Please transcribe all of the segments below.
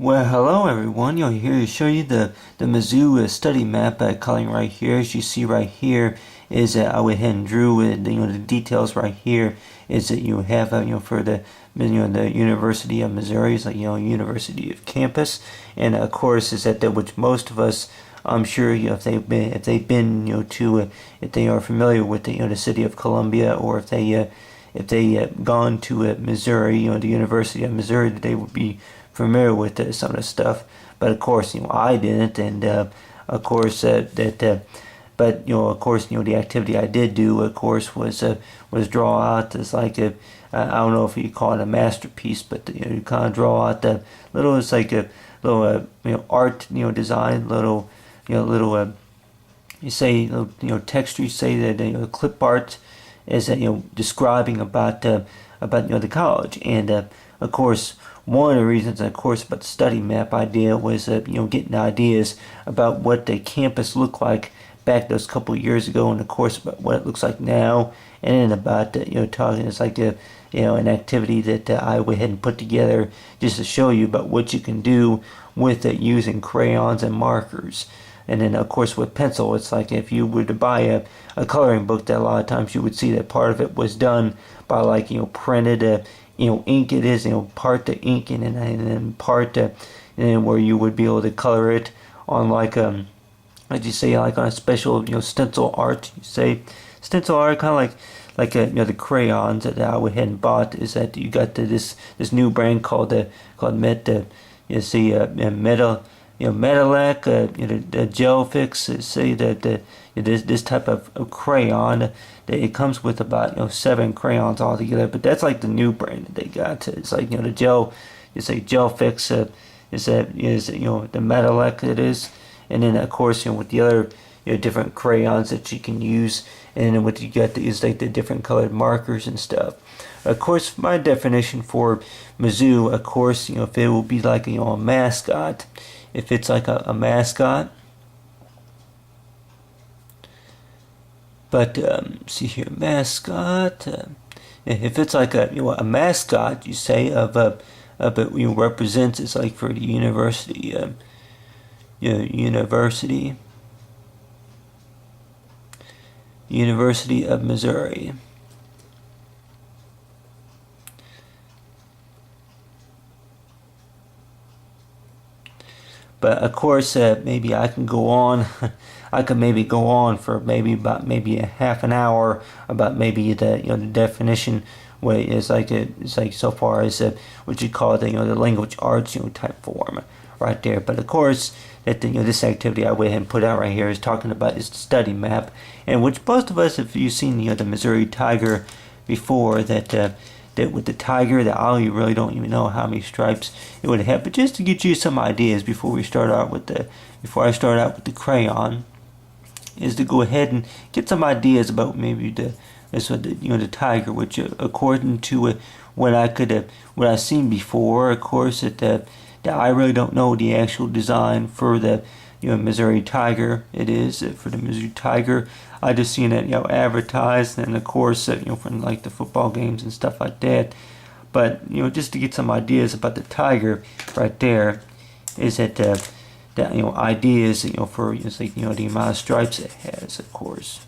Well, hello everyone. Here to show you the Mizzou study map coloring right here. As you see right here is I went ahead and drew it. The details right here is that you have for the the University of Missouri is like University of campus, and of course is that which most of us I'm sure if they've been to if they are familiar with the city of Columbia, or if they gone to Missouri, the University of Missouri, that they would be familiar with some of the stuff. But of course, I didn't, and of course but of course, the activity I did do, of course, was draw out as like I don't know if you call it a masterpiece, but you kind of draw out the little, it's like a little art design, little little you say texture, you say that clip art is describing about the college, and of course one of the reasons, of course, about the study map idea was getting ideas about what the campus looked like back those couple of years ago, and of course about what it looks like now, and then about talking, it's like an activity that I went ahead and put together just to show you about what you can do with it using crayons and markers. And then of course with pencil, it's like if you were to buy a coloring book, that a lot of times you would see that part of it was done by like printed ink. It is part the ink, and then part and where you would be able to color it on like like you say, like on a special stencil art. You say stencil art, kind of like the crayons that I went ahead and bought. Is that you got this new brand called you see Metal Metalac, the Gel Fix. Say that this type of crayon, that it comes with about 7 crayons altogether. But that's like the new brand that they got. It's like the gel. You say Gel Fix is the Metalac it is, and then of course with the other different crayons that you can use, and then what you got is like the different colored markers and stuff. Of course, my definition for Mizzou, of course, if it will be like a mascot, if it's like a mascot. But see here, mascot. If it's like a mascot, you say of it represents, it's like for the university, University of Missouri. But of course, maybe I can go on. I could maybe go on for about a half an hour about maybe the the definition. What it's like so far as what you call the language arts type form right there. But of course, that this activity I went ahead and put out right here is talking about is the study map, and which most of us, if you've seen the Missouri Tiger before, that with the tiger, the owl, you really don't even know how many stripes it would have. But just to get you some ideas before I start out with the crayon, is to go ahead and get some ideas about maybe the tiger, which according to what I've seen before, of course that I really don't know the actual design for the Missouri Tiger. It is for the Missouri Tiger. I just seen it advertised, and of course from like the football games and stuff like that. But just to get some ideas about the tiger right there, is that ideas for it's like the amount of stripes it has, of course.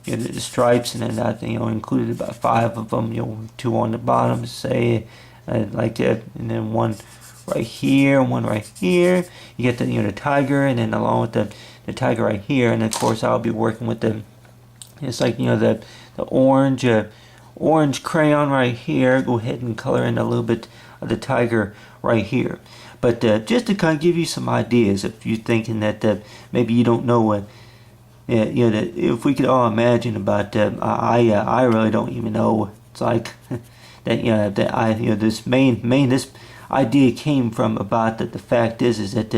The stripes, and then that included about 5 of them. 2 on the bottom, say, like that, and then 1 right here, 1 right here. You get the tiger, and then along with the tiger right here, and of course I'll be working with it's like the orange crayon right here. Go ahead and color in a little bit of the tiger right here. But just to kind of give you some ideas, if you're thinking that maybe you don't know what. That if we could all imagine about I really don't even know. It's like that that I this this idea came from about that the fact is that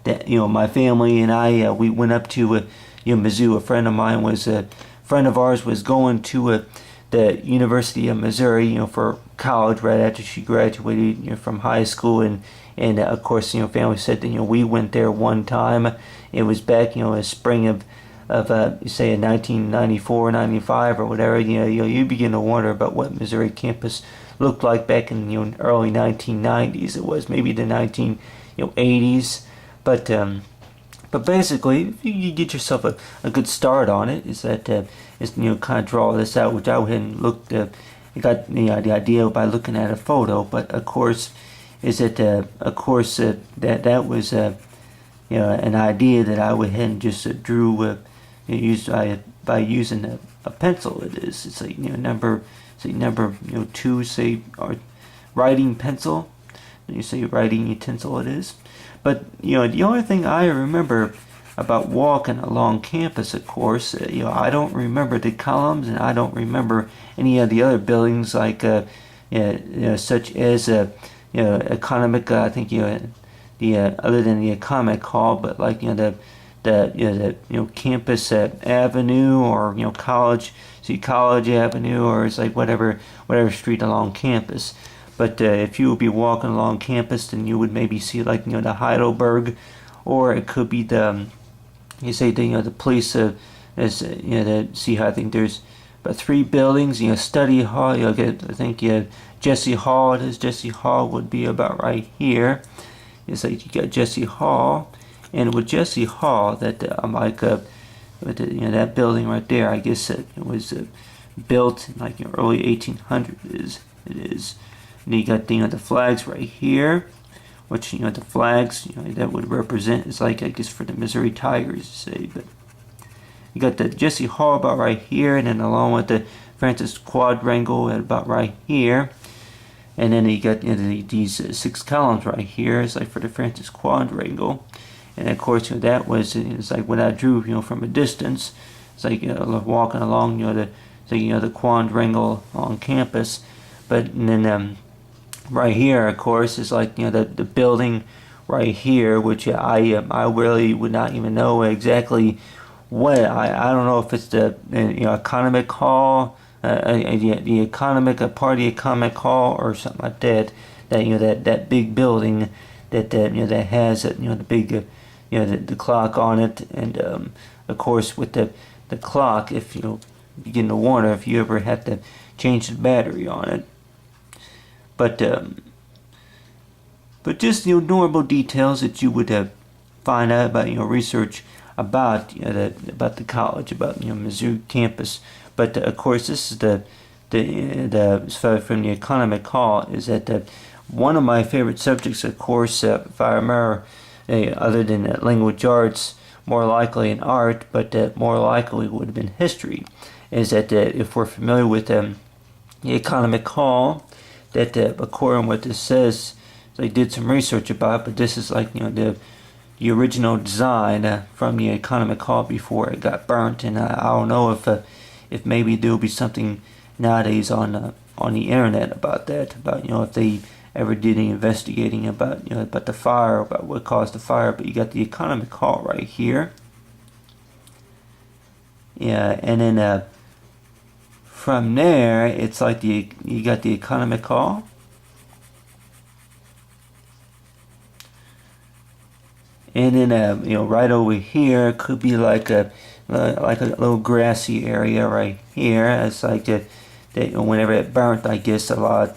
that my family and I we went up to Mizzou. A friend of ours was going to the University of Missouri for college right after she graduated from high school, and of course family said that we went there one time. It was back in spring of say in 1994, 95 or whatever. You begin to wonder about what Missouri campus looked like back in early 1990s. It was maybe the 1980s, but basically, if you get yourself a good start on it, is that is kind of draw this out, which I went and looked. I got the idea by looking at a photo, but of course, is that that was an idea that I went ahead and just drew used by using a pencil. It's like number 2, say, or writing pencil. You say writing utensil it is. But the only thing I remember about walking along campus, of course, I don't remember the columns, and I don't remember any of the other buildings like such as economic. I think the other than the economic hall, but like the campus avenue, or college avenue, or it's like whatever street along campus. But if you would be walking along campus, then you would maybe see like the Heidelberg, or it could be the the police see how I think there's about 3 buildings. Study hall. You'll get, I think, Jesse Hall. It is Jesse Hall would be about right here. It's like you got Jesse Hall, and with Jesse Hall, that with that building right there, I guess it was built in like early 1800s. It is. And you got the flags right here, which the flags that would represent is like, I guess, for the Missouri Tigers, say. But you got the Jesse Hall about right here, and then along with the Francis Quadrangle at about right here. And then you got these 6 columns right here. It's like for the Francis Quadrangle, and of course that was, it's like when I drew from a distance. It's like walking along the Quadrangle on campus, but and then right here, of course, is like the building right here, which I really would not even know exactly what. I don't know if it's the economic hall. The economic, a part of the economic hall, or something like that. That big building that that has the big the clock on it, and of course with the clock, if you get in a warning if you ever had to change the battery on it. But just normal details that you would find out about research about about the college, about Mizzou campus. But of course, this is the from the economic hall, is that one of my favorite subjects, of course, if I remember, other than language arts, more likely in art, but more likely would have been history, is that if we're familiar with the economic hall, that according to what this says, they did some research about it, but this is like the original design from the economic hall before it got burnt. And I don't know if maybe there'll be something nowadays on the internet about that, about if they ever did any investigating about about the fire, about what caused the fire. But you got the economic hall right here, and then from there it's like you got the economic hall, and then right over here could be like a little grassy area right here. It's like that whenever it burnt, I guess a lot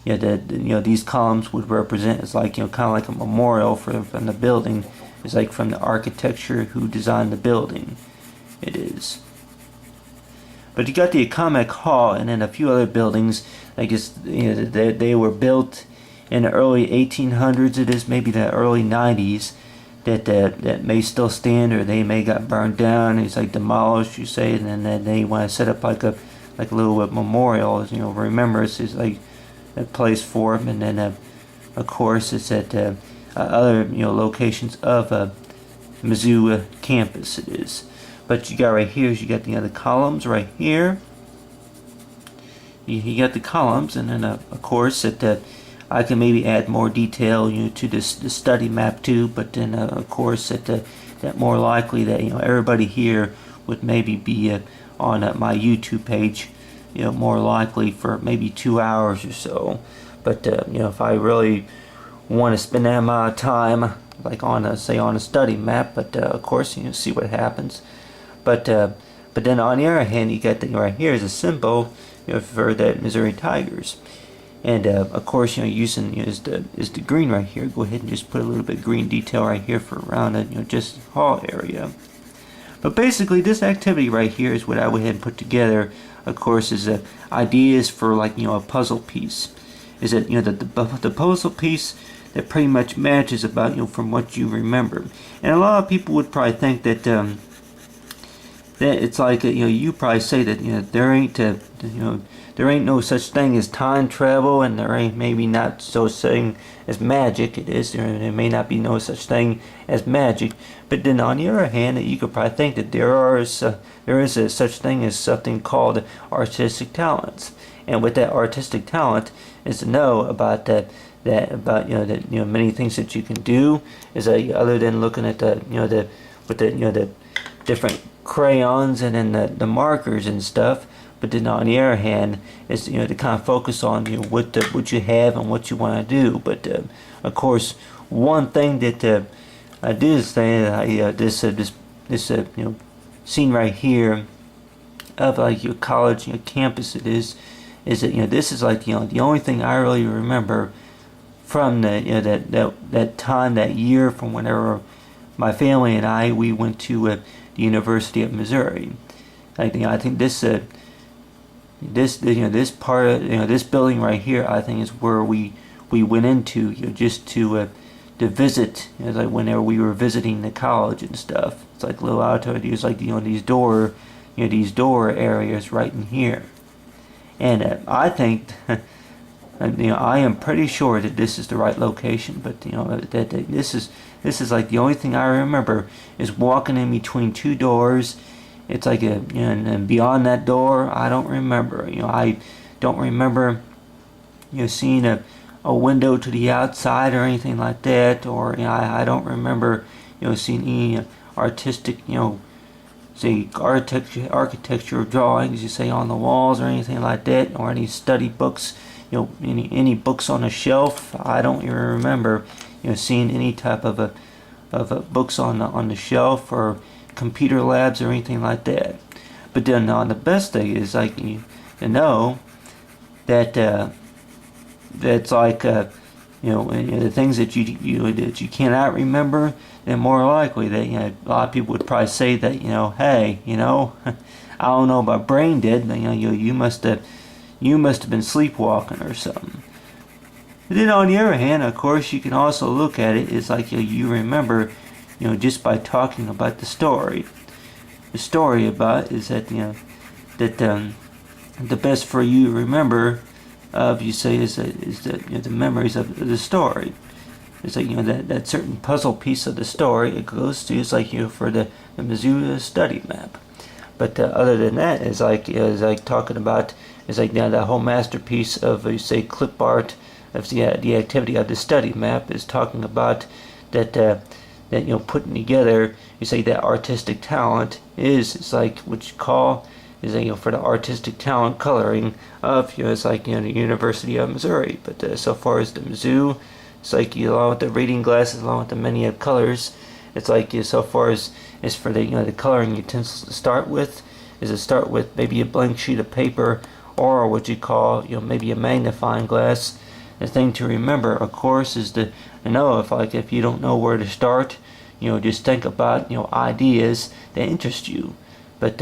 these columns would represent, it's like kind of like a memorial from the building. It's like from the architecture who designed the building. It is. But you got the economic hall, and then a few other buildings. I guess they were built in the early 1800s. It is maybe the early 90s. That may still stand, or they may got burned down. It's like demolished, you say, and then they want to set up like a little memorial, remembrance. It's like a place for them. And then of course it's at other locations of Mizzou campus. It is. But you got right here is you got the columns right here. You got the columns, and then of course that I can maybe add more detail to this study map too. But then of course that more likely that everybody here would maybe be on my YouTube page, more likely for maybe 2 hours or so. But if I really want to spend that amount of time, like on a study map, but of course see what happens. But then on the other hand, you got right here is a symbol. for the Missouri Tigers. And of course, using is the green right here. Go ahead and just put a little bit of green detail right here for around it, just hall area. But basically, this activity right here is what I went ahead and put together. Of course, is ideas for like a puzzle piece. Is that the puzzle piece that pretty much matches about from what you remember. And a lot of people would probably think that that it's like you probably say that there ain't there ain't no such thing as time travel, and there ain't maybe not so thing as magic. It is there may not be no such thing as magic, but then on the other hand, you could probably think that there is a such thing as something called artistic talents, and with that artistic talent is to know about that many things that you can do is other than looking at the different crayons and then the markers and stuff. But then on the other hand, is to kind of focus on what you have and what you want to do. But of course, one thing that I did say that this scene right here of like your college campus is that this is like the only thing I really remember from that time, that year, from whenever my family and we went to the University of Missouri. I think this this part of this building right here, I think is where we went into just to visit, like whenever we were visiting the college and stuff. It's like little auditory, it's like these door areas right in here. And I think I am pretty sure that this is the right location, but that this is like the only thing I remember is walking in between two doors. It's like and beyond that door, I don't remember. I don't remember seeing a window to the outside or anything like that, or I don't remember seeing any artistic say architecture drawings say on the walls or anything like that, or any study books, any books on a shelf. I don't even remember seeing any type of a books on the shelf or computer labs or anything like that. But then the best thing is like to know that that's like the things that you cannot remember, then more likely that a lot of people would probably say that hey I don't know about brain dead, you must have been sleepwalking or something. But then on the other hand, of course, you can also look at it as like you remember just by talking about the story. The story about is that the best for you to remember of is the memories of the story. It's like that certain puzzle piece of the story it goes to is like for the Mizzou Study Map. But other than that, is like talking about is like that whole masterpiece of clip art of the activity of the study map is talking about that putting together that artistic talent is like what you call is for the artistic talent coloring of it's like the University of Missouri. But so far as the Mizzou, it's like along with the reading glasses, along with the many of colors, it's like so far as for the coloring utensils to start with, is to start with maybe a blank sheet of paper or what you call maybe a magnifying glass. The thing to remember, of course, is to know if you don't know where to start, just think about ideas that interest you. But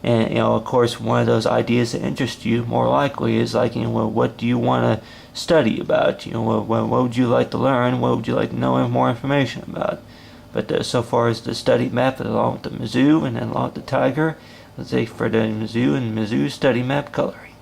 and of course, one of those ideas that interest you more likely is like what do you want to study about? What would you like to learn? What would you like to know more information about? But so far as the study map, along with the Mizzou and then along with the Tiger, let's say for the Mizzou and Mizzou Study Map coloring.